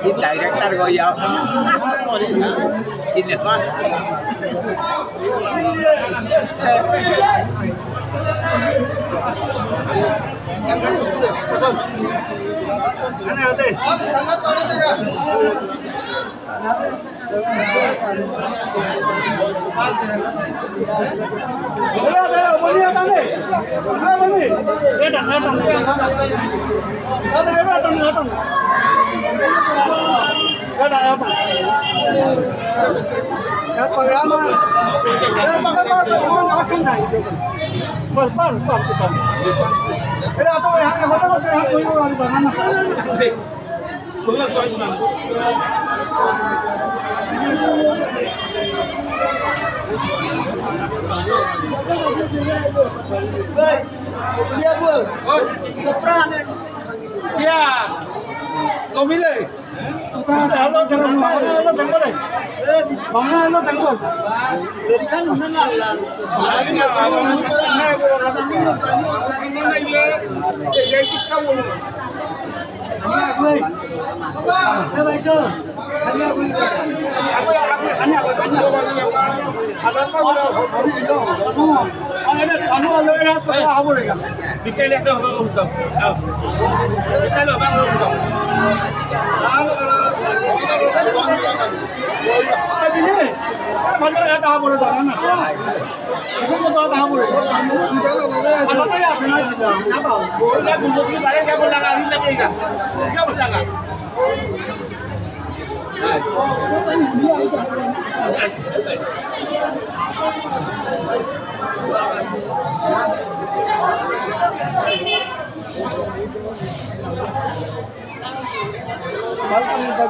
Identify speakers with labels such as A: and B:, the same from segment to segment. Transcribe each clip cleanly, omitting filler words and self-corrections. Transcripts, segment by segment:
A: Di director goya sini pak lo mile halo jangan halo tengok deh bangun halo tengok jadi kan mana lah ini ya kita mau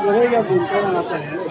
A: घरेगा आता है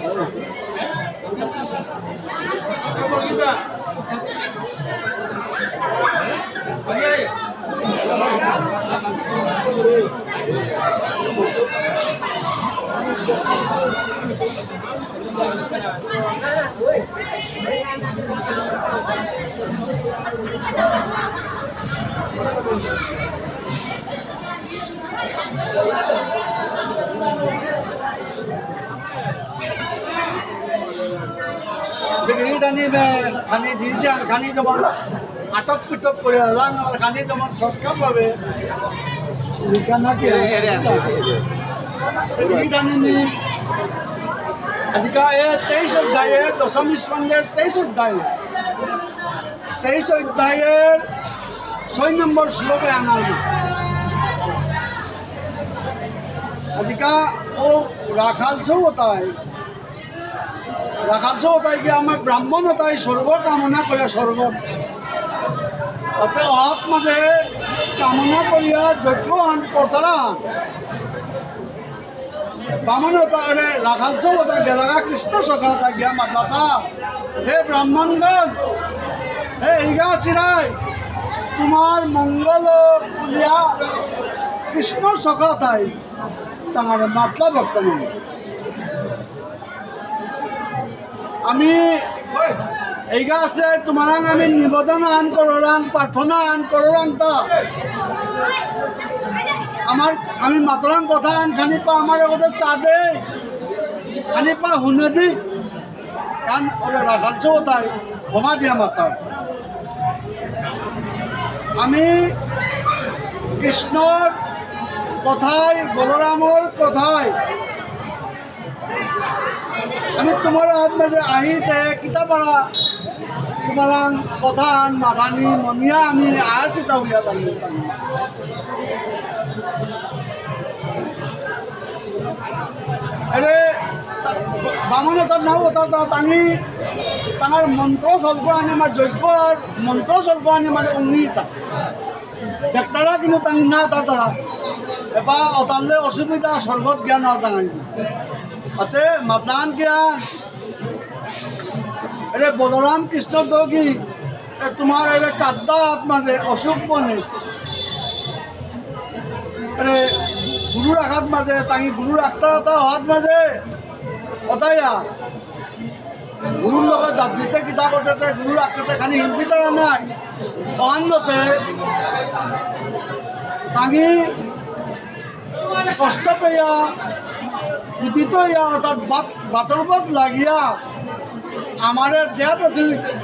A: Jadi tadi kani dirijan kani teman atok pitok kore lang kani teman shortcut babe ikan lagi jadi tadi ni azika 23 অধ্যায়ের দশম স্কন্ধের 23 অধ্যায় 23 অধ্যায়ের 6 নম্বর শ্লোকে আনা আজিকা ও রাখালছো হতায় রাখালছো হতায় কি আমার ব্রাহ্মণ হতায় স্বর্গ কামনা করে স্বর্গ অতএব অহাত মাঝে কামনা করিয়া যজ্ঞ করতারা বামন হতায় রাখালছো হতায় গেলাগা কৃষ্ণ সখা হতায় গিয়া মাতলাতা হে ব্রাহ্মণগণ হে ইগা চিরাই তোমার মঙ্গল কুলিয়া কৃষ্ণ সখা হতায় তাঁর মাতলা বর্তমান আমি এইগা আছে তোমার আমি নিবেদন আন করলাম প্রার্থনা আন করলাম তা আমার আমি মাতলাম কথা আন খানি পা আমার ওদের চা দে খানি পা শুনে দি কারণ ওরা রাখালছো তাই ক্ষমা দিয়া মাতা আমি কৃষ্ণর কথায় বলরামর কথায় আমি তোমার হাত মাঝে আহিতে কিতা পারা তোমার কথা মাথানি মনিয়া আমি আছি তা হইয়া তাই আরে বামন তার নাও তার টাঙি তাঁর মন্ত্র স্বল্প আনে মা যজ্ঞ আর মন্ত্র স্বল্প আনে মানে অঙ্গিতা দেখতারা কিন্তু টাঙি না তার তারা এবার অতারলে অসুবিধা স্বর্গত জ্ঞান আর টাঙাই अते मतदान किया अरे बलराम कृष्ण तो की तुम्हारे अरे काद्दा आत्मा से अशुभ बने अरे गुरु राखात माजे तांगी गुरु राखता होता हाथ माजे बताया गुरु लोग दाबिते किता करते थे गुरु राखते थे खानी हिंदी तरह ना অন্যতে তাঙি কষ্ট পেয়া উদিত ইয়া অর্থাৎ বাতর পথ লাগিয়া আমারে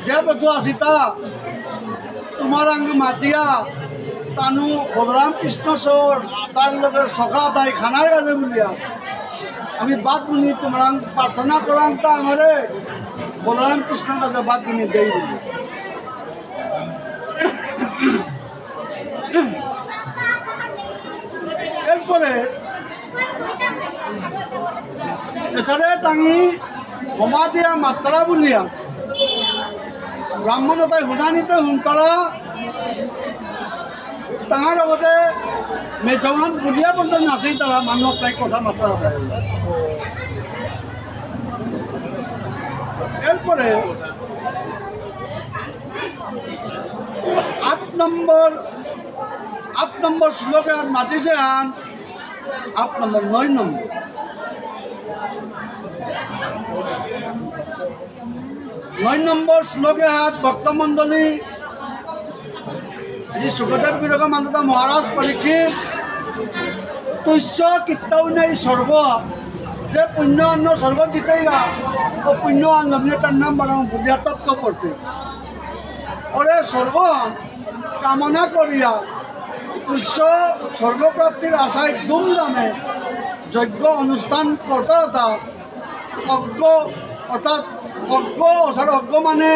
A: যে পেটু আসিতা তোমার আঙ্গ মাতিয়া তানু বলরাম কৃষ্ণ চোর তার লোকের সখা তাই খানার কাজে বলিয়া আমি বাদ শুনি তোমার প্রার্থনা করাং তা আমারে বলরাম কৃষ্ণর কাছে বাদ শুনি দেই বলি এরপরে এছাড়া তাঙি বোমা দিয়া মাত্রা বলিয়া ব্রাহ্মণতায় হুনানিতে হুঙ্কারা তাঙার লগতে মেঘমান বুলিয়া বন্ধ নাচি তারা মানুহক তাই কথা মাত্রা দেয় এরপরে 8 নম্বর শ্লোকে মাতিছে আন 8 নম্বর 9 নম্বর 9 নম্বর শ্লোকে হাত ভক্তমণ্ডলী আজি সুখদেব বিরোধ মানতা মহারাজ পরীক্ষিত তুষ্য কীর্তনেই স্বর্গ যে পুণ্য অন্ন স্বর্গ জিতেগা ও পুণ্য অন্ন তার নাম বানাম বুঝিয়া তত্ত্ব করতে ওরে স্বর্গ কামনা করিয়া তুষ্য স্বর্গপ্রাপ্তির আশায় ধুমধামে যজ্ঞ অনুষ্ঠান কর্তা অজ্ঞ অর্থাৎ অজ্ঞ অসারে অজ্ঞ মানে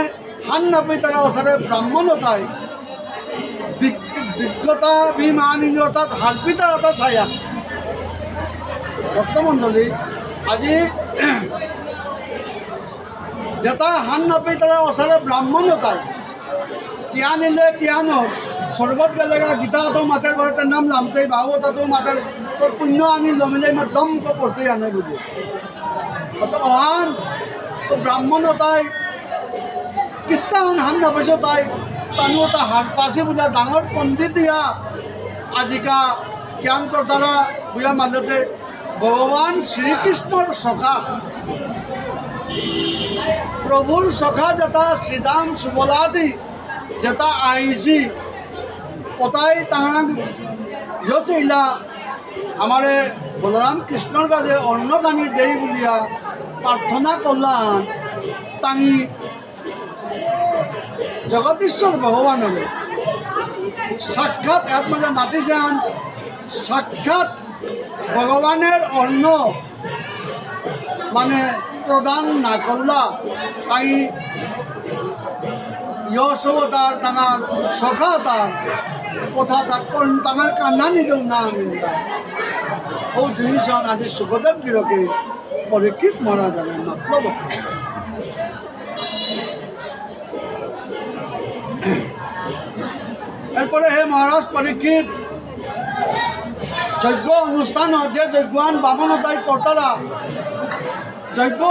A: হান নাপি তারা অসারে ব্রাহ্মণতায় বিজ্ঞতা বিমানিনী অর্থাৎ হার্পিতার অর্থাৎ ছায়া ভক্তমণ্ডলী আজি যেটা হান নাপি তারা অসারে ব্রাহ্মণতায় কিয়া নিলে কিয়ান স্বর্গত গেলেগা গীতা তো মাতের ঘরে তার নাম নামতে ভাগবত তো মাতের তোর পুণ্য আনি লমিলে ইমান দম করতে আনে বুঝি অত অহান তো ব্রাহ্মণতায় কীর্তন হান নাপাইছো তাই তানো তা হাত পাশে বুঝা ডাঙর পণ্ডিত ইয়া আজিকা জ্ঞান কর্তারা বুঝা মাজতে ভগবান শ্রীকৃষ্ণর সখা প্রভুর সখা যেটা শ্রীদাম সুবলাদি যেটা আইসি ওটাই তাহারা ইলা আমারে বলরাম কৃষ্ণর কাছে অন্ন কানি দেই বলিয়া প্রার্থনা করলাম তাঙি জগদীশ্বর ভগবানের সাক্ষাৎ এক মাঝে মাতিছেন সাক্ষাৎ ভগবানের অন্ন মানে প্রদান না করলা তাই যশোদার তাঙার সখা তার কথা তাঙার কান্না নিজেও না আনিলা ও জিনিস আদি সুখদেব বিরকে পরীক্ষিত মহারাজের মতলব এরপরে হে মহারাজ পরীক্ষিত যজ্ঞ অনুষ্ঠান যে যজ্ঞান বামনতাই কর্তারা যজ্ঞ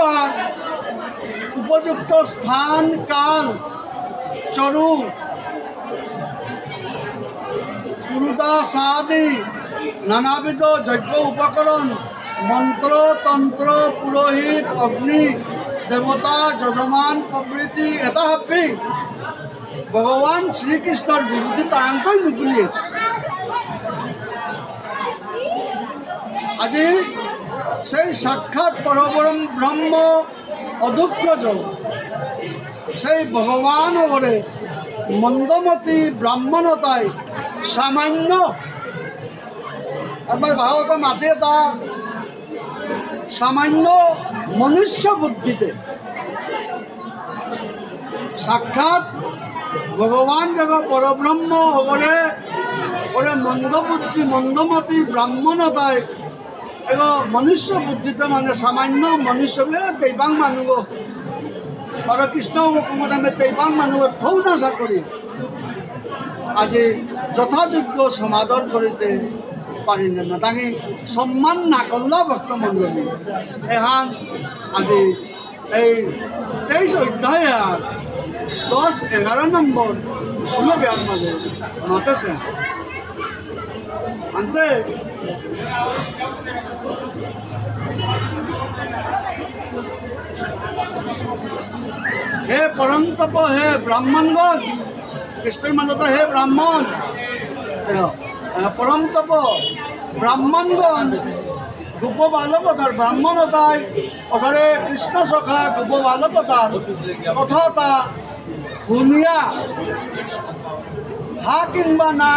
A: উপযুক্ত স্থান কাল চরু পুরুতা সাদি নানাবিধ যজ্ঞ উপকরণ মন্ত্র তন্ত্র পুরোহিত অগ্নি দেবতা যজমান প্রভৃতি এটা ভাবি ভগবান শ্রীকৃষ্ণর বিরুদ্ধে তাহান্তই নুকুলিয়ে আজি সেই সাক্ষাৎ পরবরম ব্রহ্ম অধুক্ষজ সেই ভগবান ওরে মন্দমতি ব্রাহ্মণতায় সামান্য একবার ভাগবত মাতে তা সামান্য মনুষ্য বুদ্ধিতে সাক্ষাৎ ভগবান যখন পরব্রহ্ম ওরে ওরে মন্দবুদ্ধি মন্দমতি ব্রাহ্মণতায় এগো মনুষ্য বুদ্ধিতে মানে সামান্য মনুষ্য কেইবাং মানুষ আর কৃষ্ণ হুকুমত আমি কেইবাং মানুষ থৌ নাচা করি আজি যথাযোগ্য সমাদর করিতে পারি না তাকে সম্মান না করল ভক্তমণ্ডলী এহান আজি এই 23 অধ্যায় 10-11 নম্বর শ্লোকে আমাদের মাতেছে আনতে হে পরন্তপ হে ব্রাহ্মণগণ কৃষ্ণই মানত হে ব্ৰাহ্মণ পৰম তপ ব্ৰাহ্মণগণ গোপ বালকতার ব্রাহ্মণতায় ওখানে কৃষ্ণ সখা গোপ বালকতার কথাটা শুনিয়া হা কিংবা না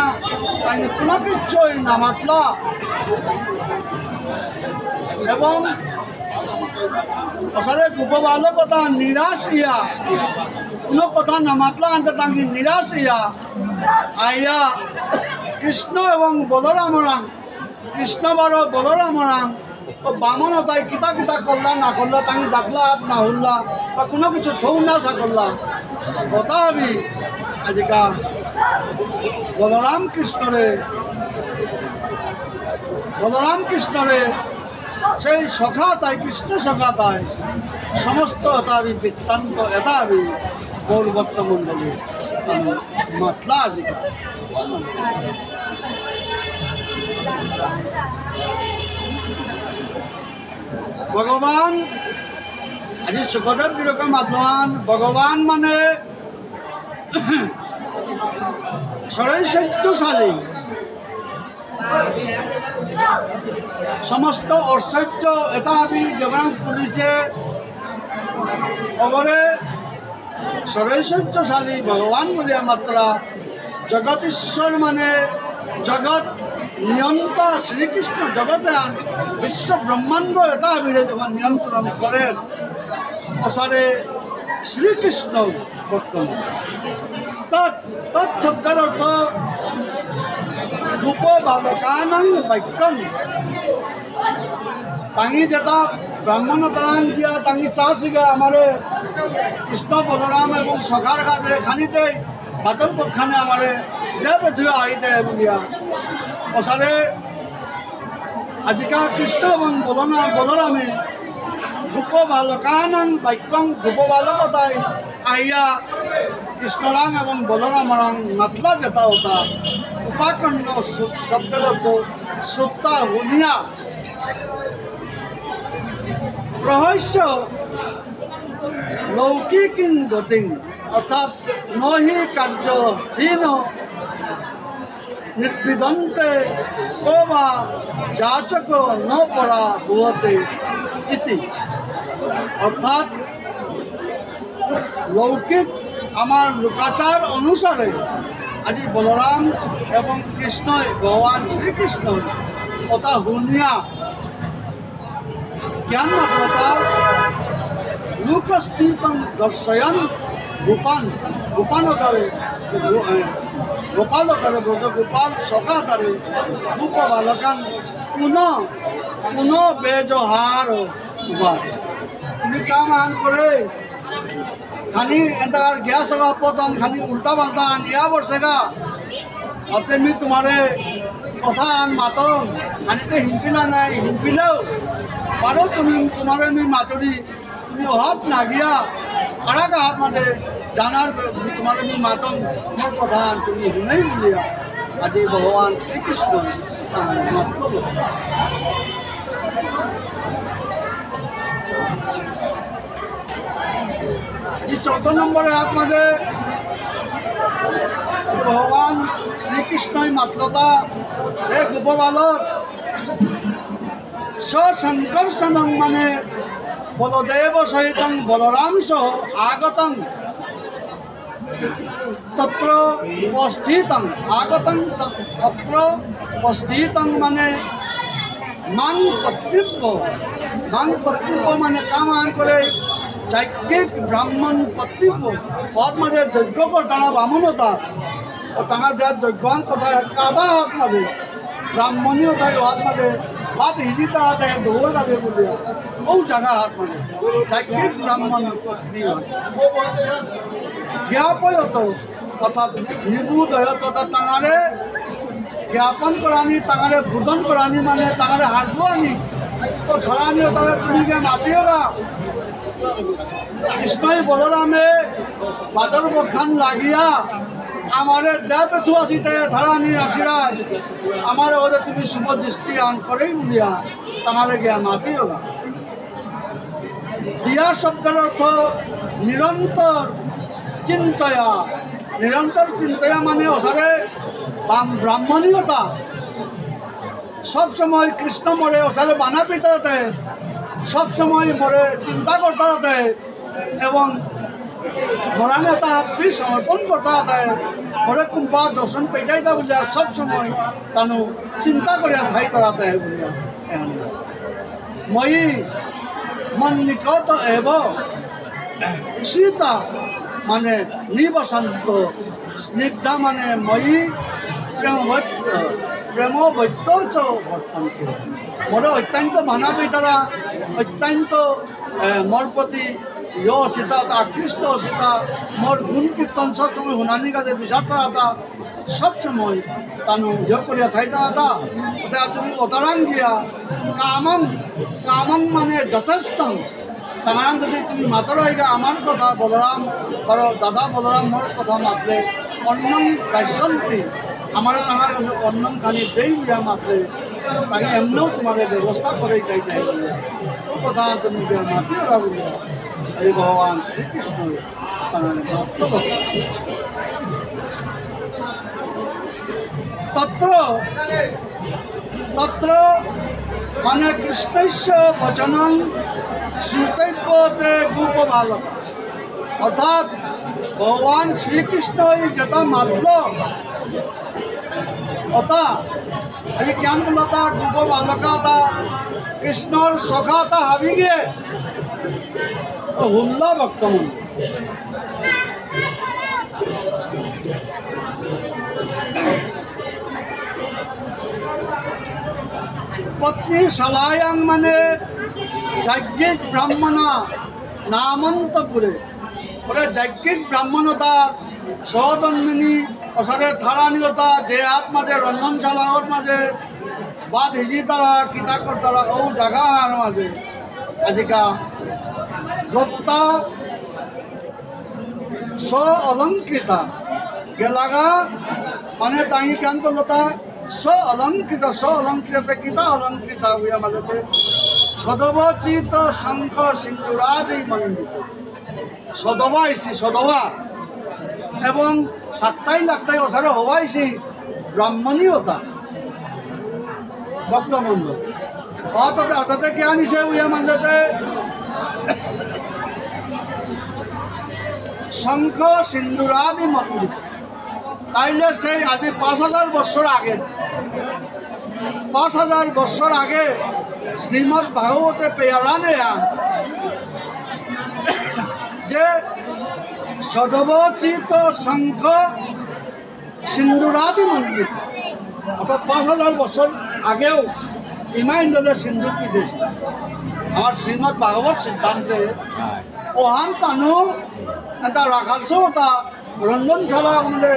A: তাই কোনো কিছুই নামাতলা এবং ওখানে গোপ বালকতা নিরাশ ইয়া কোনো কথা নামাতলা আনতে তাকে নিরাশ ইয়া আইয়া কৃষ্ণ এবং বলরামরাং কৃষ্ণ বারো বলরামরাং বামনতায় কিতা কিতা করলা না করলা তাকে ডাকলা না হুল্লা বা কোনো কিছু থৌ না সা করলা তথাপি আজিকাল বলরাম কৃষ্ণরে সেই সখা তাই কৃষ্ণ সখা তাই সমস্ত এতাবি বৃত্তান্ত এতাবি গৌর ভক্ত মন্ডলী মাতলা আজিকাল ভগবান আজি সুখদেব বিরকম মাতলান ভগবান মানে ষড়ৈশ্বর্যশালী সমস্ত ঐশ্বর্য এটা আমি যেমন পুলিশে অগরে ষড়ৈশ্বর্যশালী ভগবান বলিয়া মাত্রা জগতীশ্বর মানে জগৎ নিয়ন্তা শ্রীকৃষ্ণ জগতে বিশ্ব ব্রহ্মাণ্ড এটা আবিরে যখন নিয়ন্ত্রণ করেন অসারে শ্রীকৃষ্ণ বর্তমান তৎশব্দের অর্থ গোপ বালকানাং বাক্যং তাঙি যেটা ব্রাহ্মণতারাং দিয়া তাঙি চাষিগা আমারে কৃষ্ণ বলরাম এবং সখার কাজে খানিতে ভাতর পক্ষানে আমারে দেব ধুয়া আইতে বলিয়া ওসারে আজিকা কৃষ্ণ এবং বলরামে গোপ বালকানাং বাক্যং গোপ বালকতায় আইয়া কৃষ্ণরাং এবং বলরামরাং নাতলা যেটা হতা উপাকণ্ড শব্দের অর্থ শ্রোতা শুনিয়া রহস্য লৌকিকিং গতিং অর্থাৎ নহি কার্যহীন নির্বিদন্তে কোবা যাচক ন পরা ভুয়তে ইতি অর্থাৎ লৌকিক আমার লোকাচার অনুসারে আজি বলরাম এবং কৃষ্ণই ভগবান শ্রীকৃষ্ণ কথা শুনিয়া জ্ঞান মাত্রতা লোকস্থিতং দর্শয়ন গোপালতারে ব্রজ গোপাল সখাতারে গোপ বালকান পুনঃ বেজহার তুমি কাম আন করে খালি এটার গ্যাস পতন খালি উল্টা পাল্টা নিয়া বসেগা অতে মি তোমারে কথা আন মাতম খালিতে হিমপিলা নাই হিমপিলেও পারো তুমি তোমারে মি মাতরি তুমি হাত না গিয়া আর এক হাত মাঝে জানার তোমারে মি মাতম মোর কথা তুমি শুনেই বলিয়া আজি ভগবান শ্রীকৃষ্ণ মাত্র এই 14 নম্বরে হাত মাঝে ভগবান শ্রীকৃষ্ণই মাত্রতা হে গোপবালক সংকর্ষণ মানে বলদেব সহিত বলরাম সহ আগতং তত্র উপস্থিতং আগতং তত্র উপস্থিতং মানে মাং পত্রিব্য মানে কাম আন করে যাজ্ঞিক ব্রাহ্মণ পত্রিব্য পদ মাঝে যজ্ঞ কর তারা বামনতা ও তাহার যার যজ্ঞান কথা কাবা হাত মাঝে ব্রাহ্মণীয় তাই হাত মাঝে হাত হিজিতা হাত দৌড় লাগে বলিয়া ও জায়গা হাত মাঝে যাজ্ঞিক ব্রাহ্মণ জ্ঞাপয়ত অর্থাৎ নিবুধ হয়ত তাঙারে জ্ঞাপন করানি তাঙারে বুধন করানি মানে তাঙারে হারবো আনি তো ধরানি তারা তুমি কে মাতিওগা কৃষ্ণই বলরামে বাদর বখান লাগিয়া আমারে দেব থুয়াশিতে ধরানি আসিরায় আমারে ওরে তুমি শুভ দৃষ্টি আন করেই বলিয়া তাঙারে গিয়া মাতিওগা দিয়া শব্দের অর্থ নিরন্তর চিন্তয়া निरंतर चिंता माने ओसारे ब्राह्मणीयता सब समय कृष्ण मोरे ओसारे बाना पीता रहता है, सब समय मोरे चिंता करता रहता है एवं मोरानेता भी समर्पण करता रहता है। मोरे कुंभा दर्शन पे जाता बोलिया सब समय तानु चिंता कर ठाई कराता है बोलिया मई मन निकट एवं सीता माने निवसंत स्निग्धा माने मई प्रेम वैत्य च वर्तन्ते मोर अत्यंत माना पितारा अत्यंत मोर प्रति यो सीता आकृष्ट सीता मोर गुण कीर्तन सब समय हुनानी का विचार था सब समय तानु यो करिया थाइता था तुम अतरांग गया कामं कामं माने यथेष्टं तमाम यदि तुम मातर आमार कथा बलराम और दादा बलराम मोर कथा मातले अन्नम दास्यन्ति हमारे तंगार अन्नम खानी दे दिया मातले ताकि एमनो तुम्हारे व्यवस्था करे तो कथा तुम माती रहा बोलिया ये भगवान श्री कृष्ण तत्र तत्र माने कृष्णस्य वचनं श्रुतैपते गोप बालक अर्थात भगवान श्री कृष्ण जता मातलो अता अरे क्या बोला था गोप बालका था कृष्ण और सखा था हावी गए हुल्ला भक्त पत्नी सलायं माने जाज्ञिक ब्राह्मणा नामंतपुरे जाज्ञिक ब्राह्मणता सौदन्मिनी असारे थारानियता जे हाथ माजे रंधनशाला माजे बात हिजी तारा किता कर तारा औ जगह माजे आजिका दत्ता स अलंकृता गेलागा माने ताई क्या करता स अलंकृत किता अलंकृता हुआ मालते सदवचित शंख सिंदूरादि मंडित सदवा इसी सदवा एवं साक्ताई लागताई असारे हवा इसी ब्राह्मणी होता भक्त मंडल अर्थात क्या निशे हुआ मानते शंख सिंदूरादि मंडित ताइले से आज 5000 बছর आगे 5000 बছর आगे श्रीमद् भागवते पेयारा ने जे सदवचित शंख सिंदूरादि मंदिर अर्थात 5000 बছর আগেও ইমান দলে সিন্দুর পিঁধেছে আমার শ্রীমদ্ ভাগবত সিদ্ধান্তে ওহান তানু এটা রাখালছো ওটা रंधनशाला আমাদের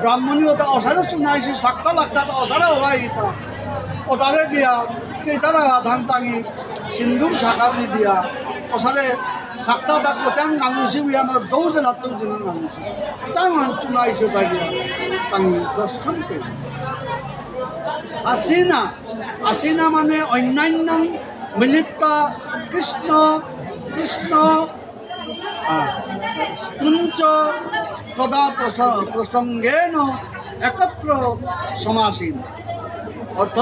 A: ब्राह्मणी होता असारे सुनाई सक्ता लगता तो असारे हवा गीता असारे दिया चेतारा धान तांगी सिंदूर शाखा भी दिया असारे सक्ता तक कोत्यांग गानुसी भी हमारा दो से लाते जिन गानुसी चांग चुनाई से होता गया तांगी दर्शन के आसीना माने अन्यान्य मिलिता कृष्ण कृष्ण स्तुंच कदा प्रसंगेन एकत्र समासीन अर्थ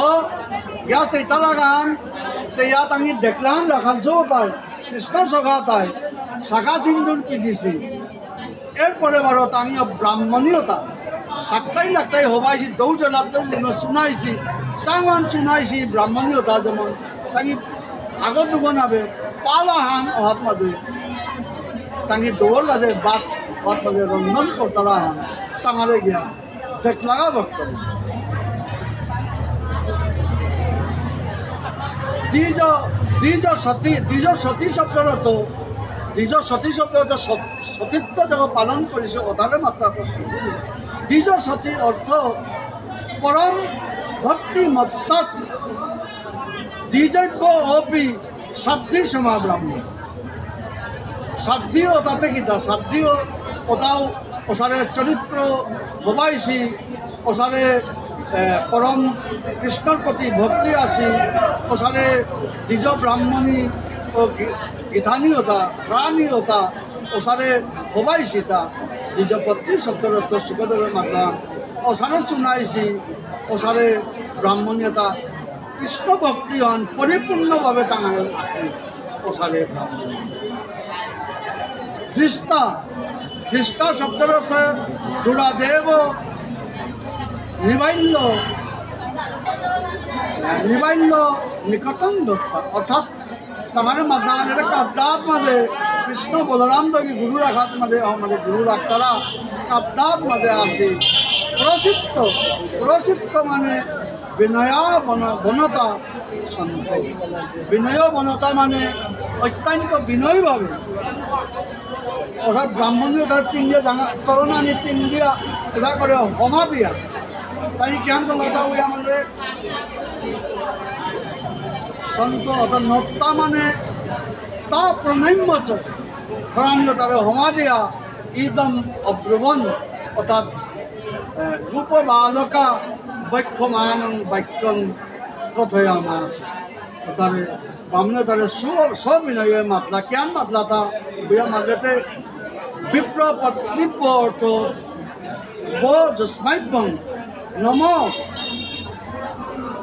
A: या चैताला गान चैया तांगी देखलान राखान होता है कृष्ण सखाता है शाखा सिंदूर पीछी एरपरे बारो तांगी ब्राह्मणी होता सकताई लगताई हवाई दौ जलाते सुनाई चांगवान चुनाई ब्राह्मणी होता जेमन तांगी आगत दुगन आवे पाला हान हाथ मजे तांगी दौड़ लाजे बात बात मजे रंधन करता रहा तांगारे गया देख लगा भक्त द्विज सती शब्द तो द्विज सती शब्द सतीत्व जब पालन कर मात्रा द्विज सती अर्थ परम भक्ति मत्ता द्विजव्य अपि साध्य समा ब्राह्मण साध्य ताते किता साध्य ओताओ ओसारे चरित्र भबाइसी ओसारे परम कृष्णर प्रति भक्ति आसी ओसारे द्विज ब्राह्मणी गीतानी होता त्राणी होता ओसारे भबाइसीता দ্বিজপত্নী শব্দৰ অৰ্থ সুখদেৱে মাতা অসাৰে শুনাইছি অসাৰে ব্ৰাহ্মণীয়তা কৃষ্ণ ভক্তি হন পৰিপূৰ্ণভাৱে ডাঙৰ আছে অসাৰে ব্ৰাহ্মণী দৃষ্টা দৃষ্টা শব্দৰ অৰ্থ দুৰাদেৱ নিবাল্য নিবাল্য নিকটং দত্তা অৰ্থাৎ તમારે મતદાન એટલે કાપદાત मध्ये કૃષ્ણ બલરામ દોગી ગુરુ રાખાત मध्ये અમારે ગુરુ રાખતારા કાપદાત मध्ये আছে প্রসিদ্ধ মানে বিনয়া বনতা সন্ত বিনয় বনতা মানে অত্যন্ত বিনয়ীভাবে অর্থাৎ ব্রাহ্মণীয় তার তিন দিয়ে চরণ আনি তিন দিয়া এটা করে হমা দিয়া তাই জ্ঞান বলতা ওই আমাদের সন্ত অর্থাৎ নক্তা মানে তা প্রণম্য ধরানীয় তার হমা দিয়া ইদম অব্রুবন অর্থাৎ গোপ বালকা বৈক্ষমানং বাক্যং কথয়ামাস তারে বামনে তারে সবিনয়ে মাতলা কেন মাতলা তা বুয়া মাঝেতে বিপ্র পত্নীপ্য অর্থ বো যস্মাইবং নম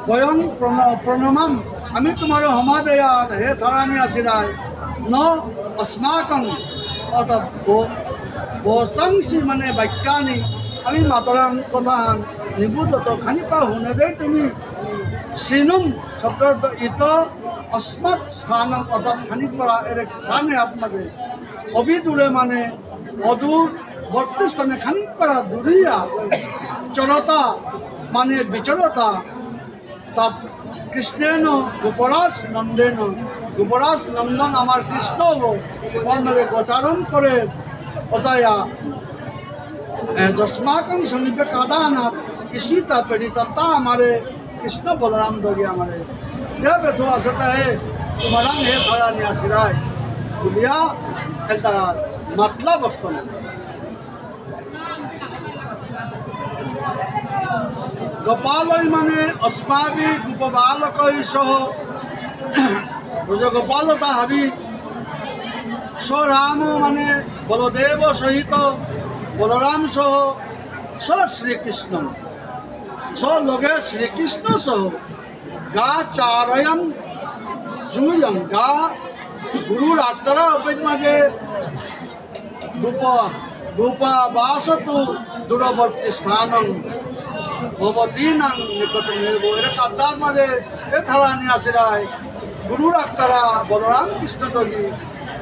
A: বয়ং প্রণমাম আমি তোমার হমা দেয়া হে ধরানি আসিরায় ন अस्माकं অর্থাৎ বসংসি মানে বাক্যানি আমি মাতরাং কথান নিবুদ্ধত খানিপা শুনে দেই তুমি সিনুম শব্দ ইত অস্মাৎ স্থানম অর্থাৎ খানিপা এর স্থানে আপনাদের অবিদূরে মানে অদূর বর্তস্থানে খানিপা দূরিয়া চরতা মানে বিচরতা তা কৃষ্ণেন গোপরাজ নন্দেন গোপরাজ নন্দন আমার কৃষ্ণ মধ্যে গোচারণ করে অতয়া जस्माकं समीपे कादानाथ इसी तरीता हमारे कृष्ण बलराम दोगी हमारे जब तो असता है तुम्हारा हे खड़ा नहीं आसिराय बुलिया ऐसा मतलब वक्तन गोपाल माने अस्माभि गोपबालक सह गोपाल ता हाबी स राम माने बलदेव सहित बलराम सह स श्रीकृष्ण स लगे श्रीकृष्ण सह गा चारयन जुयन गा गुरु रात्रा अपेज माजे गोपा वासतु दूरवर्ती स्थानं भवतीनां निकटमेव एरे काद्दात माजे ए थारानी आसिराय गुरु रात्रा बलराम कृष्ण दोगी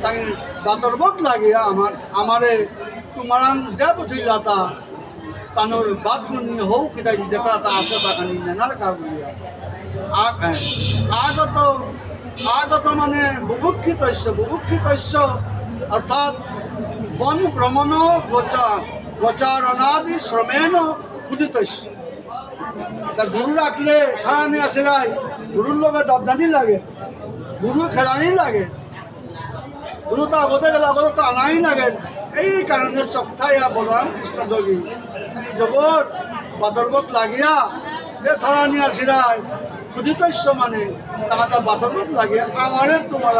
A: ताई बातरबक लागिया हमारे तुम्हारा जब उठी जाता तानोर बात मुनि हो किदा जता ता आसे बागानी ननार का बुलिया आगत माने बुभुक्षितस्य अर्थात वन भ्रमण गोचारणादि श्रमेण खुदितस्य गुरु राखले थाने आसिराय गुरु लोग दाबदानी लागे गुरु खेलानी लागे गुरु तो आगते गला आगते तो आनाई लागे এই কারণে সপ্তাহে বলরাম কৃষ্ণ দোগী জবর বাতরবক লাগিয়া যে থারানি আসিরায় ক্ষুদিতস্য মানে তাহাতে বাতরবক লাগিয়া আমারে তোমার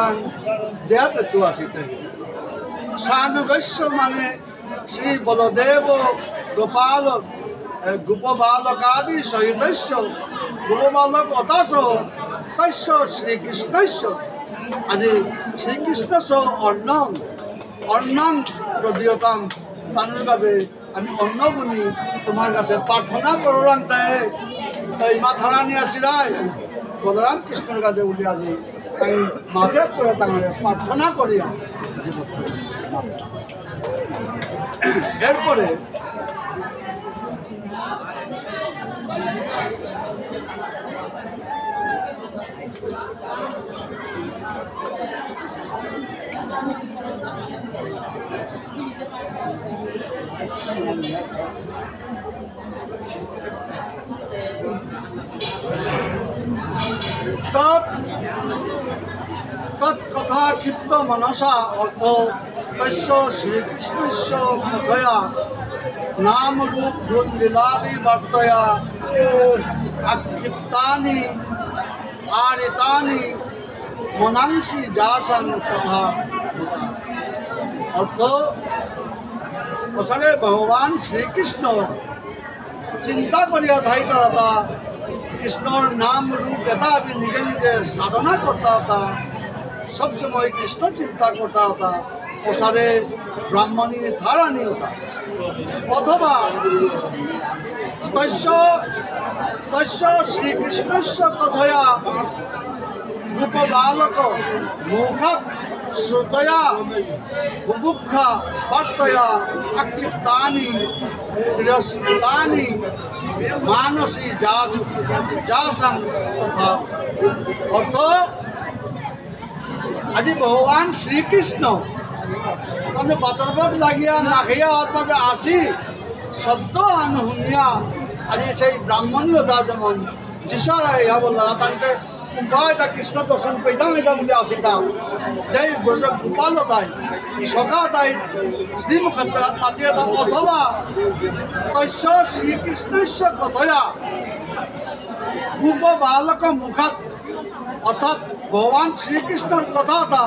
A: দেয়া পেতু আসিতে সানুগস্য মানে শ্রী বলদেব গোপাল গোপবালকাদি সহিতস্য গোপবালক অতাস তস্য শ্রীকৃষ্ণস্য আজি শ্রীকৃষ্ণ অর্ণম অন্নম প্রদিয়তাম তানুর কাছে আমি অন্ন বুনি তোমার কাছে প্রার্থনা করলাম তাই এই মাথারানি আসিরাই বলরাম কৃষ্ণের কাছে উঠে আসি তাই মাথে করে তাঁর প্রার্থনা করিয়া এরপরে तत्कथा क्षिप्त मनसा अर्थ तस्य श्रीकृष्णस्य कथया नाम रूप गुण लीलादि वर्तया अक्षिप्तानि आरितानि मनांसि जासन तथा अर्थ ওসারে ভগবান শ্রীকৃষ্ণ চিন্তা করিয়া থাইতা হতা কৃষ্ণর নাম রূপ এটা আমি নিজে নিজে সাধনা করতে হতা সবসময় কৃষ্ণ চিন্তা করতে হতা ওসারে ব্রাহ্মণী ধারানি হতা অথবা তস্য শ্রীকৃষ্ণস্য কথয়া গোপবালক মুখাৎ শ্রুতয়া বুভুক্ষা বর্তয়া আক্ষিপ্তানি তিরস্কৃতানি মানসী যাসন তথা অর্থ আজি ভগবান শ্রীকৃষ্ণ মানে বাতর্বক লাগিয়া নাখিয়া মাঝে আসি শব্দ আনুহুনিয়া আজি সেই ব্রাহ্মণীয়তা যেমন যিশারা ইহা বললা তাকে কুম্ভায়তা কৃষ্ণ দর্শন পেতাম এটা বলে আসিতা যেই ব্রজ গোপালতায় সখাতায় শ্রীমুখ মাতিয়তা অথবা তস্য শ্রীকৃষ্ণস্য কথয়া গোপ বালক মুখাত অর্থাৎ ভগবান শ্রীকৃষ্ণর কথাটা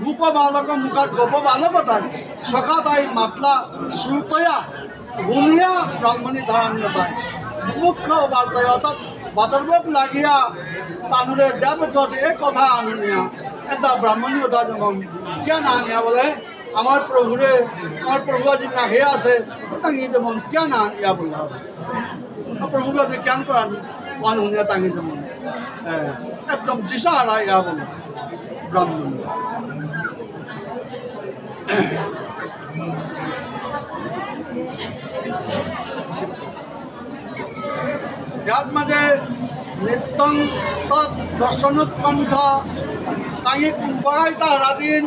A: গোপ বালক মুখাত গোপ বালকতায় সখাতায় মাতলা শ্রুতয়া ভূমিয়া ব্রাহ্মণী ধারণীয়তায় মুখ্য বার্তায় অর্থাৎ বাতর্বক লাগিয়া তানুরে দেবত এই কথা আনুনিয়া এটা ব্রাহ্মণীয়তা যেমন জ্ঞান আনিয়া বলে আমার প্রভু আজি নাখিয়া আছে তাঙ্গি যেমন জ্ঞান আনিয়া বললে হবে প্রভুর আজি জ্ঞান করা আনুনিয়া তাঙ্গি যেমন একদম দিশাহারা ইয়া বলে ব্রাহ্মণীয়তা ইয়াত মাঝে নিত্যং তৎ দর্শনোৎকণ্ঠ তাই কুম্ভায়তা রাদিন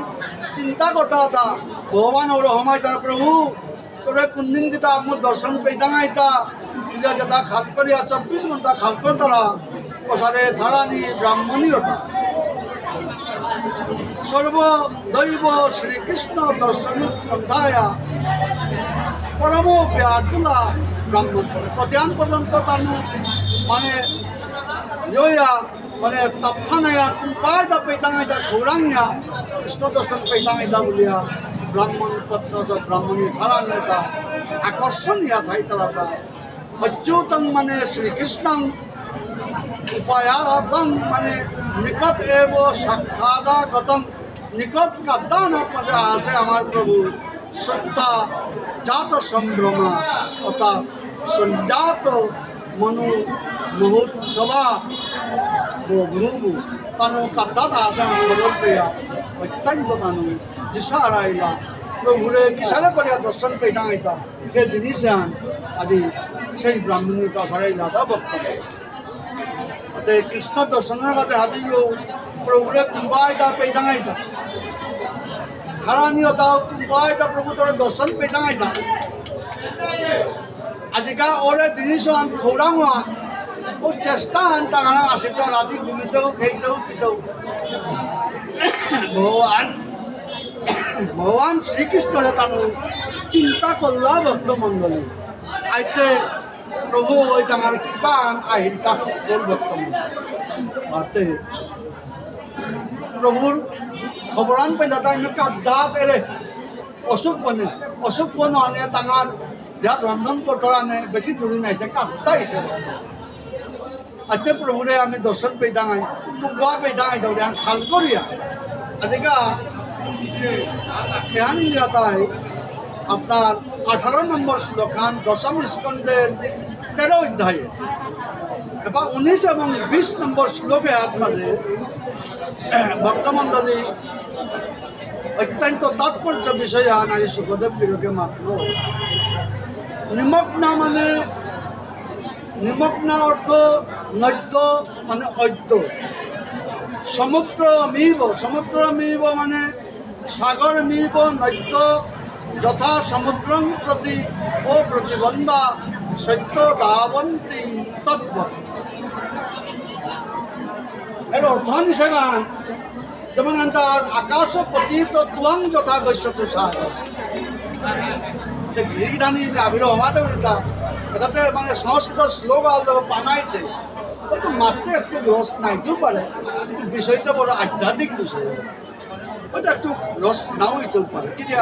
A: চিন্তা করতে হতা ভগবান ওর হমাইতা প্রভু তোরে কোনদিন যেটা আমার দর্শন পেতাম আইতা ইন্দিয়া যেটা খাল করিয়া 24 ঘন্টা খাল করতারা ওসারে ধারানি ব্রাহ্মণীয়তা সর্বদৈব শ্রীকৃষ্ণ দর্শনোৎকণ্ঠায়া পরম ব্যাকুলা ব্রাহ্মণ প্রত্যান পর্যন্ত তানু মানে ইয়া মানে তপ্থানায়া কুম্পায়তা পেতাঙাইতা ঘৌরাঙিয়া কৃষ্ণ দর্শন পেতাঙাইতা বলিয়া ব্রাহ্মণ পত্ন ব্রাহ্মণী ধারানিয়তা আকর্ষণীয় থাইতারাতা অচ্যুতং মানে শ্রীকৃষ্ণং উপায়াতং মানে নিকট এব সাক্ষাদাগতং নিকট কাদ্দানত মাঝে আসে আমার প্রভু সত্তা জাত সম্ভ্রমা অর্থাৎ সঞ্জাত মনু মহোৎসবা ভ্রুবু তানু কাদ্দাত আসে খবর পেয়া অত্যন্ত তানু দিশাহারা আইলা প্রভুরে কিসারে করিয়া দর্শন পেতা আইতা সে জিনিস আন আজি সেই ব্রাহ্মণীয়তা সারাইলা বক্তব্য কৃষ্ণ দর্শনের কাছে হাবিও প্রভুরে কুম্ভায়তা পেতা আইতা ধারানিয়তা কুম্ভায়তা প্রভু তোর দর্শন পেতা আইতা আজিকা ওরে জিনিস আন খৌরাং ও চেষ্টা আন তাহারা আসিত রাতি ঘুমিতেও খেতেও পিতেও ভগবান শ্রীকৃষ্ণরে তানু চিন্তা করলা ভক্তমণ্ডলী আইতে প্রভু ওই তাঁর কৃপান আহিল তা ভক্তমণ্ডলী প্রভুর খবরান পেলা তাই কাদ্দাত এরে অসুখ বনে আনে তাঁর যাত রন্ধন করতে আনে বেশি দূরে নাইছে কাদ্দা হিসেবে আজকে প্রভুরে আমি দর্শন পেদাঙাই কুম্ভা পেদাঙাই দাও খাল করিয়া আজিকা ধ্যান ইন্দিয়াতায় আপনার 18 নম্বর শ্লোকান দশম স্কন্ধের 13 অধ্যায়ে এবং 19 এবং 20 নম্বর শ্লোকে আপনাদের ভক্তমণ্ডলী অত্যন্ত তাৎপর্য বিষয় আনাই সুখদেব বিরোধে মাত্র নিমগ্ন অর্থ নৈদ্য মানে অদ্য সমুদ্র মিব মানে সাগর মিব নৈদ্য যথা সমুদ্রং প্রতি ও প্রতিবন্ধা সত্য দাবন্তী তত্ত্ব এর অর্থ হিসেবে যেমন তার আকাশ পতিত তুয়াং যথা গৈষ্যতু সাগর গিরিধানী আবির হওয়াতে এটাতে মানে সংস্কৃত শ্লোক আলো বানাইতে তো মারতে একটু লস নাইতেও পারে কিন্তু বিষয়টা বড় আধ্যাত্মিক বিষয় হয়তো একটু রস নাও হইতে পারে কিন্তু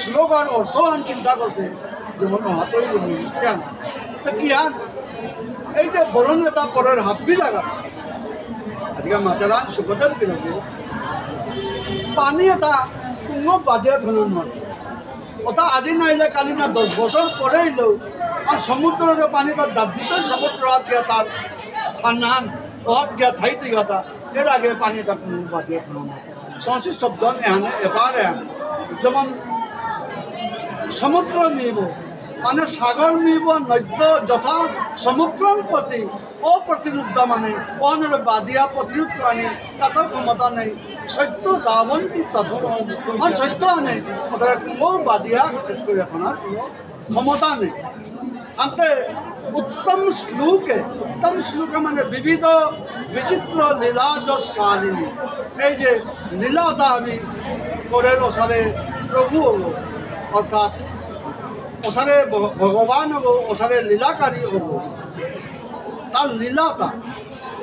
A: শ্লোক আর অর্থ আন চিন্তা করতে যেমন হাতই কেন কি আন এই যে বড় নেতা পরের হাব্বি জায়গা আজকে মাতারা সুখদের বিরোধী পানি এটা কোনো বাজে ধরনের নয় ওটা আজি নাইলে কালি না 10 বছর পরে এলেও আর সমুদ্রের পানি তার দাবিত সমুদ্র হাত গিয়া তার স্থান হাত গিয়া থাইতে গিয়া এর আগে পানি তা কোনো বাজে ধরনের নয় সংস্কৃত শব্দ এখানে এবার যেমন সমুদ্র মিব মানে সাগর মিব নদ্য যথা সমুদ্রর প্রতি অপ্রতিরোধ মানে অনের বাদিয়া প্রতিরোধ প্রাণী তাতে ক্ষমতা নেই সত্য দাবন্তি তখন সত্য আনে ওদের কোনো বাদিয়া শেষ করে এখনার কোনো ক্ষমতা নেই আনতে উত্তম শ্লোকে মানে বিবিধ বিচিত্র লীলা যশালিনী এই যে লীলাটা আমি করে ওসারে প্রভু হব অর্থাৎ ওসারে ভগবান হব ওসারে লীলাকারী হব তার লীলাটা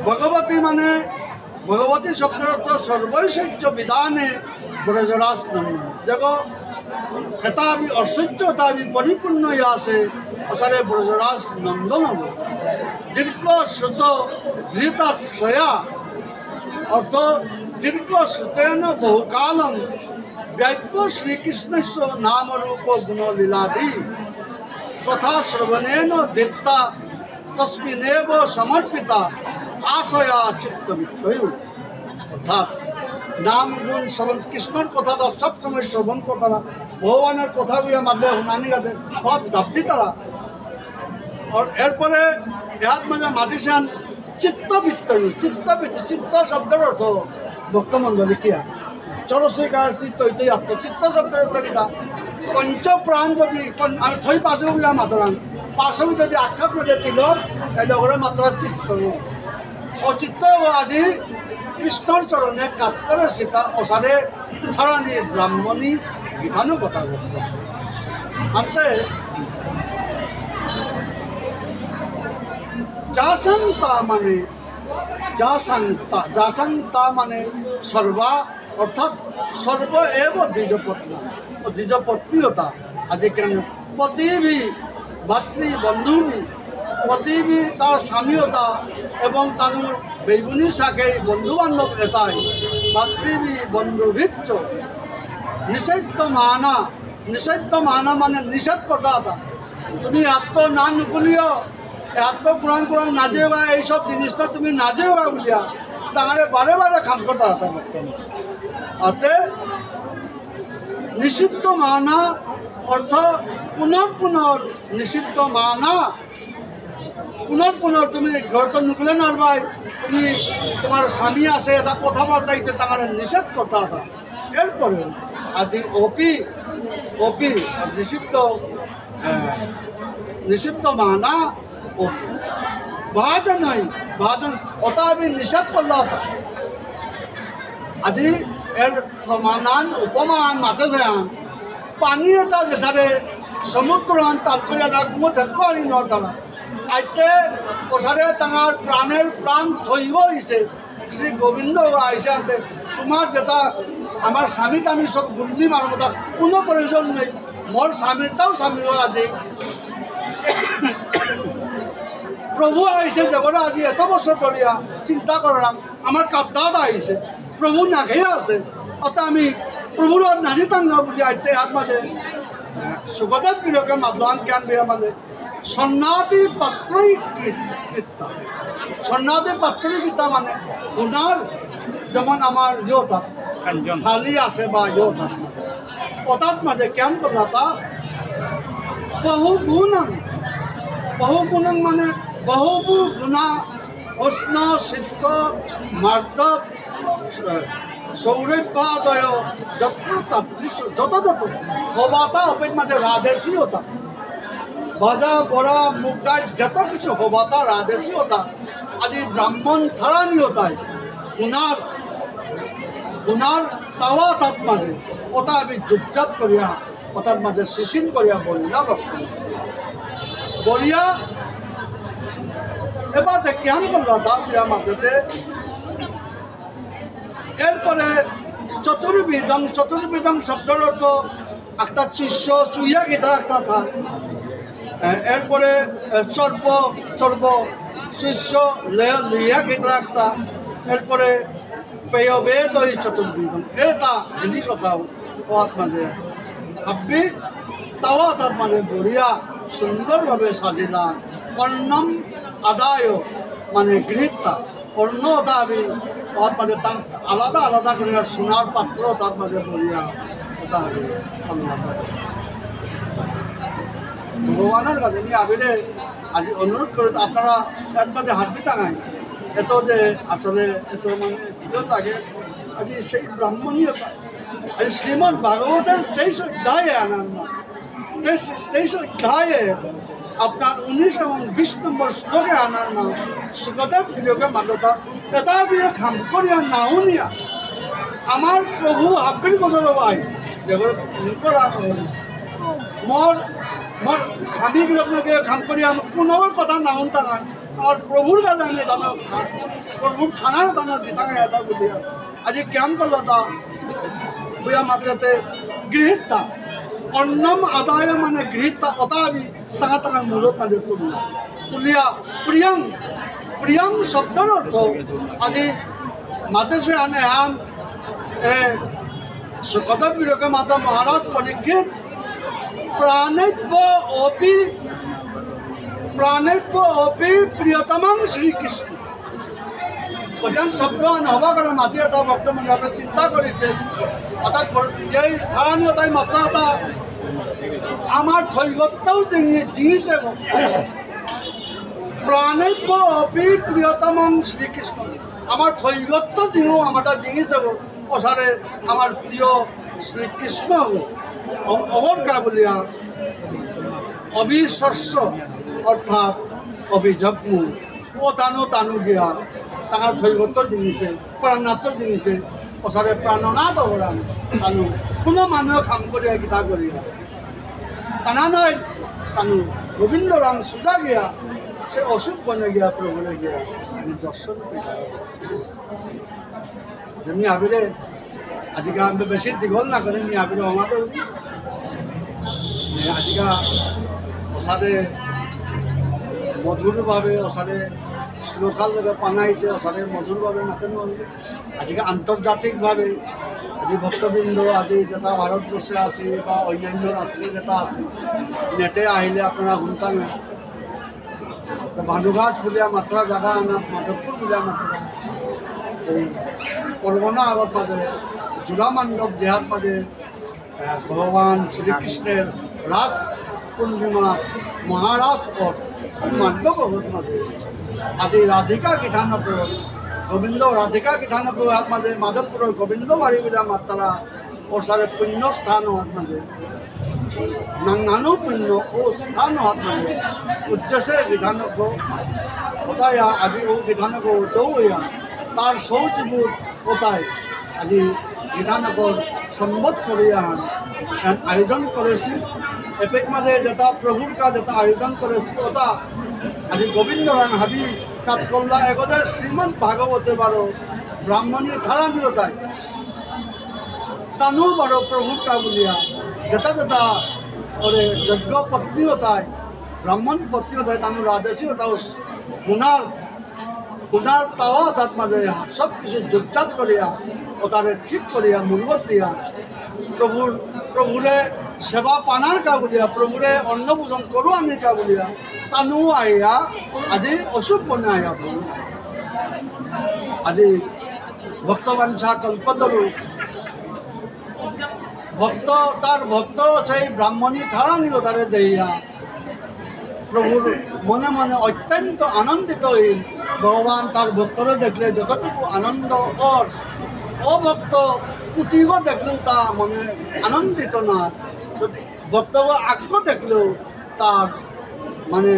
A: ভগবতী মানে ভগবতী শব্দের অর্থ সর্বৈশ্বর্য বিধানে ব্রজরাস নন্দন দেখো এটা আমি ঐশ্বর্য এটা আমি পরিপূর্ণ হয়ে আসে ওসারে ব্রজরাস নন্দন হব দীর্ঘ শ্রুত ধৃতাশ্রয়া অর্থ দীর্ঘ শ্রুতেন বহুকালম ব্যাপ্য শ্রীকৃষ্ণস্য নামরূপ গুণলীলাদি তথা শ্রবণেন দীপ্তা তস্মিনেব সমর্পিতা আশয়া চিত্তবৃত্তয়ু অর্থাৎ নাম গুণ শ্রবণ কৃষ্ণর কথা সবসময় শ্রবণ করতারা ভগবানের কথা গুলো মাধ্যমে শুনানি গেছে সব দাবি তারা এরপরে ইয়াত মাঝে মাতিছেন চিত্তবৃত্তয়ু চিত্ত শব্দের অর্থ ভক্তমণ্ডলী কিয়া চরসিকার চিত্ত ইত্যাদি আত্ম চিত্ত শব্দের অর্থ কিনা পঞ্চপ্রাণ যদি আমি থই পাঁচু বিয়া মাতরান পাঁচু যদি আখ্যাত মধ্যে ছিল তাহলে ওরা মাত্র চিত্ত ও চিত্ত আজি কৃষ্ণর চরণে কাজ করে সীতা অসারে ধরানি ব্রাহ্মণী বিধানও কথা করত আনতে যাসান্তা মানে সর্বা অর্থাৎ সর্ব এব দ্বিজপত্না ও দ্বিজপত্নীয়তা আজি কেন পতিবি ভাতৃ বন্ধুবি পতিবি তার স্বামীয়তা এবং তানুর বেগুনির সাথে বন্ধু বান্ধব এটাই ভাতৃবি বন্ধুভিচ্চ নিষিদ্ধ মানা মানে নিষেধ করতা এটা তুমি এত না নুকুলিও এত কোরআন না যেওয়া এইসব জিনিসটা তুমি না যেওয়া বলিয়া তাহলে বারে বারে খান করতে হতো বর্তমানে অতে নিষিদ্ধ মানা অর্থ পুনর নিষিদ্ধ মানা পুনর তুমি ঘরতো নুকলে নরবাই তুমি তোমার স্বামী আছে এটা কথাবার্তাইতে তাহলে নিষেধ করতে হতো এরপরে আজি অপি নিষিদ্ধ মানা ভাজন ওটা আমি নিষেধ করলে হতো আজি এর প্রমাণান উপমান মাতেছে পানি এটা যেখানে সমুদ্র তার করে কোনো নড়তারা আইতে ওসারে তাঁর প্রাণের প্রাণ থইব হয়েছে শ্রী গোবিন্দ আইসে আনতে তোমার যেটা আমার স্বামী টামি সব গুন্ডি মারার মতো কোনো প্রয়োজন নেই মোর স্বামীরটাও স্বামীও আছে প্রভু আইসে যখন আজি এত বছর ধরিয়া চিন্তা করলাম আমার কাপদাদ আইসে প্রভু না খেয়ে আছে অর্থাৎ আমি প্রভুর নাজিতাম না বলি আইতে হাত মাঝে সুগতার প্রিয়কে মাদলান জ্ঞান দিয়ে আমাদের সন্ন্যাদি পাত্রই কৃত্যা সন্ন্যাদি পাত্রই কৃত্যা মানে ওনার যেমন আমার ইয়োতা থালি আছে বা ইয়োতা ওটার মাঝে কেমন করলা তা বহু গুণং মানে বহুবু গুণা উষ্ণ সিদ্ধ মার্দব সৌরভ্যাদয় যত হবাতা অপেক্ষা মাঝে রাধেশী হতা ভাজা বড়া মুগডা যত কিছু হবাতা রাধেশী হতা আদি ব্রাহ্মণ থারানি হতায় উনার তাওয়া তাত মাঝে ওটা আমি যুগজাত করিয়া ওটার মাঝে শিশিন করিয়া বলিলা বলিয়া এবার কেন করল তা বিয়া মাঝেতে এরপরে চতুর্বিধং শব্দের অর্থ একটা চিস্য চুইয়া গীতা একটা থাক, এরপরে চর্ব শিষ্য লিয়া গীতা একটা, এরপরে পেয় বেদ ওই চতুর্বিধং এটা জিনিস তাও ওয়াত মাঝে ভাববি তাও তার মাঝে বড়িয়া সুন্দরভাবে সাজিলাম। অন্নম আদায় মানে গৃহীতা অন্য দাবি ওর মাঝে আলাদা আলাদা করে সোনার পাত্র তার মাঝে বড়িয়া ওটা হবে ভগবানের কাছে নিয়ে আবিরে আজ অনুরোধ করে আপনারা এর মাঝে হাঁটবি টাঙায় এত যে আসলে এত মানে ভিড় লাগে আজ সেই ব্রাহ্মণীয়তা শ্রীমদ ভাগবতের 23 অধ্যায়ে আনার না 23 অধ্যায়ে আপনার 19 এবং 20 নম্বর শ্লোকে আনার নাম সুখদেব বিযোগে মান্যতা এটা বিয়ে খাম করিয়া নাও নিয়া আমার প্রভু 20 বছর বাইশ যেগুলো মোর স্বামী বিরোধকে খাম করিয়া পুনর কথা নাও টাঙান আমার প্রভুর কাছে আমি দানা প্রভুর খানার দানা জিতাঙে এটা বুঝিয়া আজি কেন করলো তা বুয়া মাত্রাতে গৃহীতা অন্নম আদায় মানে গৃহীতা অতাবি টাঙা মূলত মাঝে তুলিয়া প্রিয়ং শব্দের অর্থ আজি মাতে সে আনে আন সুখদেব বিরোগে মাতা মহারাজ পরীক্ষিত প্রাণৈব্য অপি প্রিয়তমং শ্রীকৃষ্ণ প্রধান শব্দ নহবা করে মাতি এটা ভক্ত মানে আপনি চিন্তা করেছে অর্থাৎ এই ধারণীয় তাই মাত্রা এটা আমার থৈগত্যাও জিনিস দেব প্রাণৈব্য অপি প্রিয়তমং শ্রীকৃষ্ণ আমার থৈগত্য জিনিস আমারটা জিনিস দেব ওসারে আমার প্রিয় শ্রীকৃষ্ণ অবরকা বলিয়া অবিশস্য অর্থাৎ অভিযজ্ঞ ও টানু গিয়া তার থৈগত্য জিনিসে প্রাণনাথ জিনিসে ওসারে প্রাণনাথ অবরান টানু কোনো মানুষ খাম করিয়া গীতা করিয়া টানা নয় টানু গোবিন্দ রাম সুজা গিয়া সে অসুখ বনে গিয়া প্রভুরে গিয়া আমি দর্শন যেমনি আবিরে আজিকা আমি বেশি দীঘল না করে নি আবিরে আমাদের আজিকা ওসারে মধুরভাবে ওসারে লোকাল ভাবে পানাইতে ওসারে মধুরভাবে মাতেন আজকে আন্তর্জাতিকভাবে আজি ভক্তবৃন্দ আজি যেটা ভারতবর্ষে আছে বা অন্যান্য রাষ্ট্রে যেটা আছে নেটে আহিলে আপনারা শুনতাম ভানুগাছ বুলিয়া মাত্রা জায়গা আনাত মাধবপুর বুলিয়া মাত্রা এই পরগনা আগত মাঝে জোড়া মণ্ডপ দেহাত মাঝে ভগবান শ্রীকৃষ্ণের রাজ পূর্ণিমা মহারাজ মান্ডব আগত মাঝে আজি রাধিকা বিধানপুর গোবিন্দ রাধিকা বিধানপুর হাত মাঝে মাধবপুরের গোবিন্দ বাড়ি বুলিয়া মাত্রা ওর সারে পুণ্য স্থান হাত মাঝে নানানো পুণ্য ও স্থান হাত মাঝে উদ্দেশ্যে বিধানক ওটাই আজি ও বিধানক দৌয়া তার সৌজীবুত ওটাই আজি বিধানকৰ সম্বৎসরিয়ান আয়োজন করেছি এপেক মাঝে যেটা প্রভুর কাজ যেটা আয়োজন করেছি ওটা আজি গোবিন্দ রান হাবি কাতকল্লা এগোদে শ্রীমদ ভাগবতে বারো ব্রাহ্মণী ধারানি ওটাই তানু বারো প্রভুর কা বলিয়া যেটা যেটা ওরে যজ্ঞ পত্নী ওটাই ব্রাহ্মণ পত্নী ওটাই তানু রাজেশী ওটাও উনার তাওয়া তার মাঝে সব কিছু যোগজাত করিয়া ও তারে ঠিক করিয়া মূলবত দিয়া প্রভুরে সেবা পানার কা বলিয়া প্রভুরে অন্ন পূজন করু আনির কা বলিয়া তানু আইয়া আজি অসুখ বনে আইয়া প্রভু আজি ভক্তবাঞ্ছা কল্পতরু ভক্ত সেই ব্রাহ্মণী ধারানি তারে দেইয়া প্রভুর মনে মনে অত্যন্ত আনন্দিত হইল ভগবান তার ভক্তরে দেখলে যতটুকু আনন্দ ওর অভক্ত কুটিও দেখলেও তা মনে আনন্দিত না যদি ভক্তকে আগ্য দেখলেও তার মানে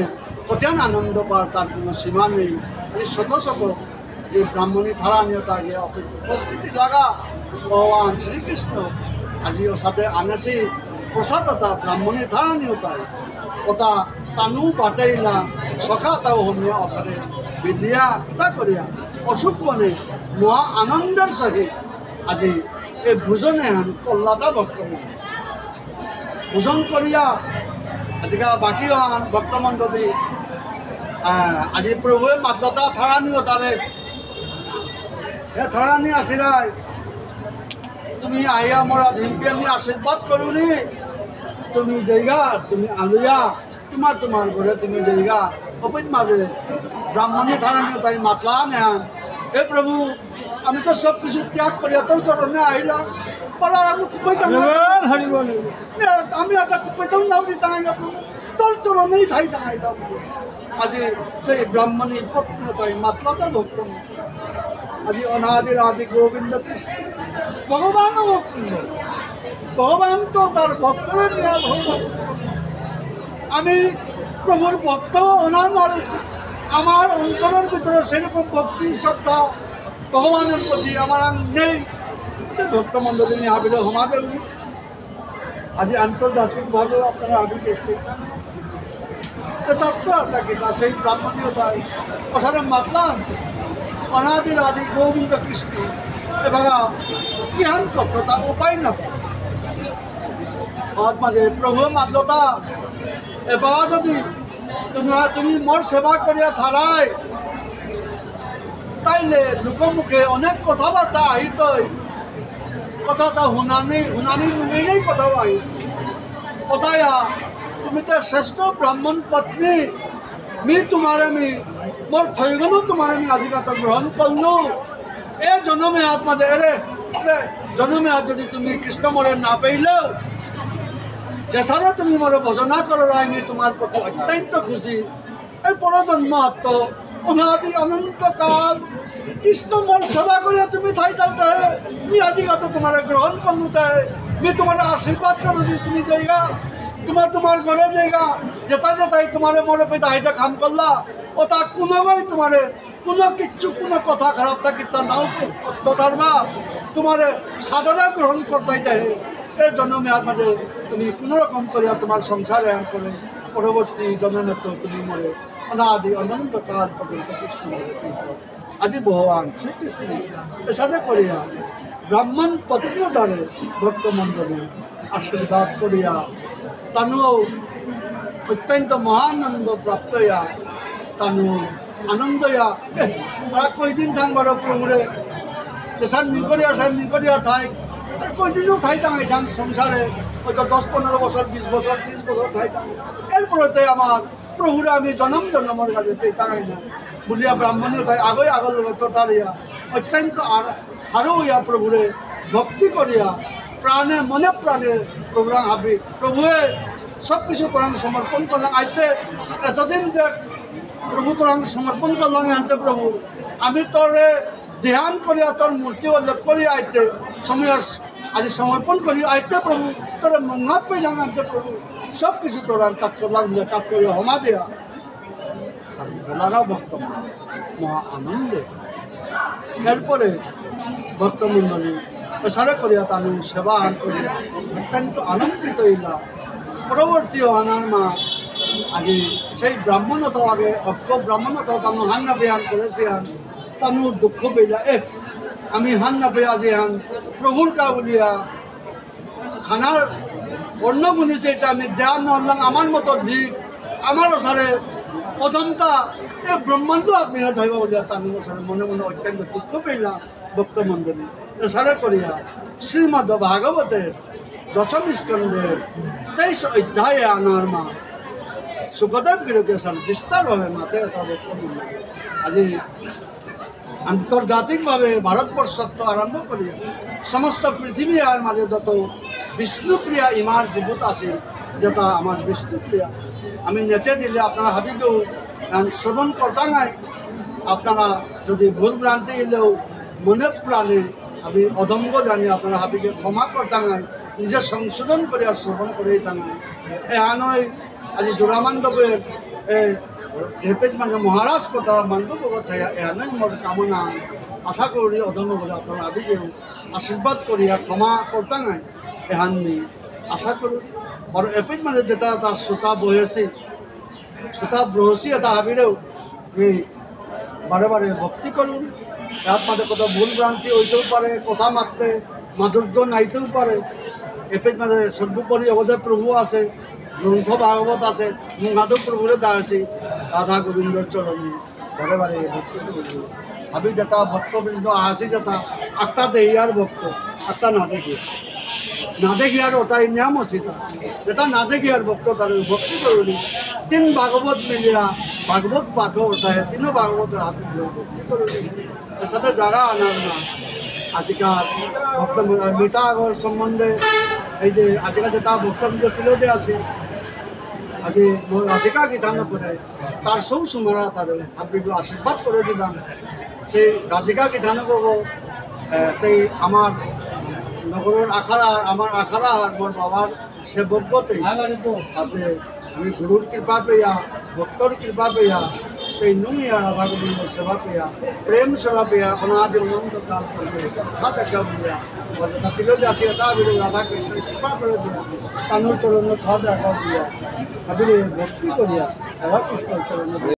A: কঠিন আনন্দ পার তার কোনো সীমা নেই এই শত শত যে ব্রাহ্মণী ধারা নিয়ে তাকে উপস্থিতি লাগা ভগবান শ্রীকৃষ্ণ আজি ওর সাথে আনেছি প্রসাদতা ব্রাহ্মণী ধারা নিয়ে তাই ওটা তানু বাটাইলা সখা তাও হমিয়া অসারে বিদ্যা তা করিয়া অসুখ বনে মহা আনন্দের সহিত আজি এই ভোজনে হান কল্লাটা ভক্ত ভোজন করিয়া আজিকা বাকী হান ভক্তমণ্ডলী আজি প্ৰভুৱে মাত্ৰতা থাৰানিও তাৰে এই থাৰানি আছিলাই তুমি আহিয়া মৰা ধিমপি আমি আশীৰ্বাদ কৰোঁ নি তুমি জয়গা তুমি আলুয়া তোমার ঘরে তুমি জয়গা অপিত মাঝে ব্রাহ্মণী থারানিও তাই মাতলা নেহান হে প্রভু আমি তো সব কিছু ত্যাগ করি তোর চরণে আইলাম বলা আমি আমি একটা কুপাইতাম নাও যে তাঙাইগা প্রভু তোর চরণেই ঠাই তাঙাইতাম আজি সেই ব্রাহ্মণী পত্নী তাই মাতলাটা ভক্ত আজি অনাদির আদি গোবিন্দ কৃষ্ণ ভগবানও ভগবান তো তার ভক্তরে নিয়ে ভগবান আমি প্রভুর ভক্ত অনা নড়েছি আমার অন্তরের ভিতরে সেরকম ভক্তি শ্রদ্ধা ভগবানের প্রতি আমার নেই ভক্তমণ্ডলী নিয়ে আবির হমা দেবনি আজি আন্তর্জাতিকভাবে আপনারা আবির এসছে তত্ত্ব কিনা সেই ব্রাহ্মণীয়তায় ওখানে মাতলাম অনাদির আদি গোবিন্দ কৃষ্ণ এবার কি হান করতো তা উপায় না মাঝে প্রভু মাতলতা এবার যদি তুমি মোর সেবা করিয়া থারাই তাইলে লোকমুখে অনেক কথাবার্তা আহিতই কথাটা শুনানি নুনেই কথা আহি কথায়া তুমি তো শ্রেষ্ঠ ব্রাহ্মণ পত্নী তোমারে মোর থৈগনো তোমারে আজিকাত গ্রহণ করলো এ জনমে হাত মাঝে এরে জনমে হাত যদি তুমি কৃষ্ণ মরে না পেলেও যেসারা তুমি মোর ভজনা করো আমি তোমার প্রতি অত্যন্ত খুশি এর পরজন্ম আত্ম অনাদি অনন্তকাল কৃষ্ণ মোর সেবা করিয়া তুমি থাইতাতে আমি আজিকাত তোমার গ্রহণ করলুতে আমি তোমার আশীর্বাদ করলি তুমি যাইগা তোমার ঘরে যাইগা যেতাই তোমারে মোর পেতে হাইতে খান করলা ও তা কোনোভাবে তোমারে কোনো কিচ্ছু কোনো কথা খারাপ থাকি তা নাও করতে পারবা তোমারে সাধনা গ্রহণ করতে এর জন্মে আর মাঝে তুমি কোনোরকম করিয়া তোমার সংসার এন করে পরবর্তী জন্মে তো তুমি মরে অনাদি অনন্তকাল পর্যন্ত কৃষ্ণ আজি ভগবান শ্রীকৃষ্ণ এর সাথে করিয়া ব্রাহ্মণ পত্নীয় দ্বারে ভক্তমণ্ডলী আশীর্বাদ করিয়া তানু অত্যন্ত মহানন্দ প্রাপ্ত হইয়া তানু আনন্দ হইয়া কয়দিন থাকবার প্রভুরে সান্দিন করিয়া থাই কয়দিনও থাইতাম এইখান সংসারে হয়তো 10-15 বছর 20 বছর 30 বছর থাইতাম এরপরেতে আমার প্রভুরে আমি জন্মের কাছে পেতাই না বলিয়া ব্রাহ্মণীয় তাই আগর লোক তোটারিয়া অত্যন্ত আরো হইয়া প্রভুরে ভক্তি করিয়া প্রাণে মনে প্রাণে প্রভুরা ভাবি প্রভুয়ে সব কিছু তোরাং সমর্পণ করলাম আইতে এতদিন যে প্রভু তোরাং সমর্পণ করলাম আনতে প্রভু আমি তোরে ধ্যান করিয়া তোর মূর্তি উল্লেখ করি আইতে সময় আজ সমর্পণ করি আইতে প্রভু তোর মঙ্গাত পেলাম আনতে প্রভু সব কিছু তোরাং কাজ করলাম কাজ করিয়া হমা দেয়া লাগাও ভক্ত মহা আনন্দে এরপরে ভক্তমণ্ডলী এছাড়া করিয়া তানু সেবা আন করিয়া অত্যন্ত আনন্দিত হইলা পরবর্তী আনার মা আজি সেই ব্রাহ্মণতা আগে অজ্ঞ ব্রাহ্মণতা তানু হান না বেয়ান করেছে হান তানু দুঃখ পেলা আমি হান না পেয়ে আজি হান প্রভুর কা বলিয়া খানার অন্য গুণিছে এটা আমি দেওয়া নলাম আমার মতো দিক আমার ওসারে অদন্তা এ ব্রহ্মাণ্ড আপনি ধরব বলিয়া তানু ওসারে মনে মনে অত্যন্ত দুঃখ পেলা ভক্তমণ্ডলী এছাড়া করিয়া শ্রীমদ ভাগবতের দশম স্কন্ধের 23 অধ্যায়ে আনার মা সুখদেব গিরকে বিস্তারভাবে মাতে এটা ভক্তমণ্ডলী আজি আন্তর্জাতিকভাবে ভারতবর্ষত আরম্ভ করিয়া সমস্ত পৃথিবী আর মাঝে যত বিষ্ণুপ্রিয়া ইমার জীবত আছে যেটা আমার বিষ্ণুপ্রিয়া আমি নেটে দিলে আপনারা হাবিবেও শ্রবণ করতাঙাই আপনারা যদি ভুল ভ্রান্তি এলেও মনে প্রাণে আমি অদম্ব জানি আপনারা হাবিকে ক্ষমা করতাঙাই নিজে সংশোধন করিয়া শ্রবণ করে তাঙাই এহানই আজি জোড়ামান্ডবের যেহেতু মানে মহারাজ কথা মান্ডব কথা এহানই মোর কামনা আশা করি অদম্ব বলে আপনারা হাবিকেও আশীর্বাদ করিয়া ক্ষমা করতাঙাই এহানি আশা করি আর এপিত মানে যেটা তার শ্রোতা বহেছি শ্রোতা ব্রহসি এটা হাবিরেও বারে বারে ভক্তি করুন ইয়াত মাঝে কত ভুল ভ্রান্তি হইতেও পারে কথা মারতে মাধুর্য নাইতেও পারে এপেজ মানে সর্বোপরি অবধে প্রভু আছে গ্রন্থ ভাগবত আছে মহাদেব প্রভুরে দাঁড়াচ্ছি রাধা গোবিন্দর চরণে ঘরে বাড়ি ভক্ত ভাবি যেটা ভক্তবৃন্দ আসি যেটা আত্মা দেহি আর ভক্ত আত্মা না দেখি আর ওটাই নিয়ম আছে যেটা না দেখি আর ভক্ত তার ভক্তি করুনি তিন ভাগবত মিলিয়া ভাগবত পাঠ ওঠায় তিনও ভাগবত হাত ভক্তি করুনি এর সাথে যারা আনার না আজকাল ভক্ত মিঠা আগর সম্বন্ধে এই যে আজকাল যেটা ভক্তবৃন্দ তুলে দিয়ে আছে আজি রাধিকা গীতান করে তার সব সুমারা তার আপনি আশীর্বাদ করে দিলাম সেই রাধিকা গীতান করব তাই আমার নগরের আখাড়া আমার আখাড়া আর মোর বাবার সেবকতে তাতে আমি গুরুর কৃপা পেয়া ভক্তর কৃপা পেয়া সেই নুমিয়া রাধা গোবিন্দর সেবা পেয়া প্রেম সেবা পেয়া অনাদি অনন্ত কাল করবে হাত একটা বলিয়া তা তিলে যাচ্ছি তা বিরু রাধা কৃষ্ণ কৃপা করে দিয়া কানুর চরণ খাওয়া দেখা দিয়া ভাবিলে ভক্তি করিয়া রাধা কৃষ্ণর চরণ